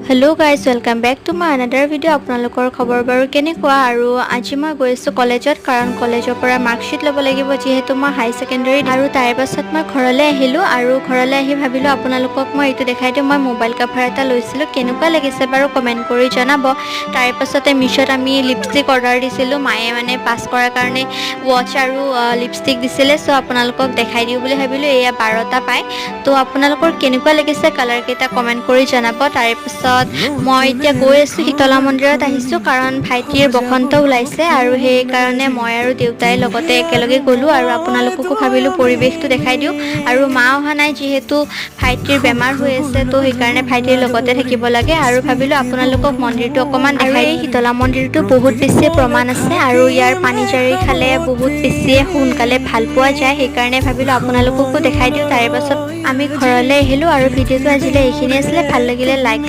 Hello guys welcome back to my another video. आपनलोকৰ খবৰ বাৰু কেনেকুৱা আৰু আজি মই গৈছো কলেজত কাৰণ কলেজৰ পৰা মাৰ্কশিট ল'ব লাগিব যেহেতু মই হাই সেকেন্ডাৰী আৰু তাৰ পাছত মই ঘৰলৈ আহিলো আৰু ঘৰলৈ আহি ভাবিলো আপোনালোকক মই এইটো দেখাই দিওঁ। মই মোবাইল কভাৰ এটা লৈছিলো, কেনেকুৱা লাগিছে বাৰু কমেন্ট কৰি জনাব। তাৰ পাছতে মিছত আমি লিপষ্টিক অৰ্ডাৰ দিছিলো, মায়ে মানে পাস কৰাৰ কাৰণে ওয়াচ আৰু লিপষ্টিক দিছিলে। সো আপোনালোকক দেখাই দিওঁ বুলি ভাবিলো। এয়া 12টা পায়, তো আপোনালোকৰ কেনেকুৱা লাগিছে কালাৰ কেইটা কমেন্ট কৰি জনাব। তাৰ পাছত মই এতিয়া গৈ আছো শীতলা মন্দিৰত আহিছো কাৰণ ভাইটিৰ বসন্ত ওলাইছে আৰু সেই কাৰণে মই আৰু দেউতাই লগতে একেলগে গলো আৰু আপোনালোককো ভাবিলো পৰিবেশটো দেখাই দিওঁ। আৰু মা অহা নাই যিহেতু ভাইটিৰ বেমাৰ হৈ আছে, তো সেই কাৰণে ভাইটিৰ লগতে থাকিব লাগে আৰু ভাবিলো আপোনালোকক মন্দিৰটো অকমান দেখাই। এই শীতলা মন্দিৰটো বহুত বেছি প্ৰমাণ আছে আৰু ইয়াৰ পানী জাৰি খালে বহুত বেছি সোনকালে ভাল পোৱা যায়, সেই কাৰণে ভাবিলো আপোনালোককো দেখাই দিওঁ। তাৰ পাছত আমি ঘৰলৈ আহিলো আৰু ভিডিঅ'টো আজিলৈ এইখিনি আছিলে। ভাল লাগিলে লাইক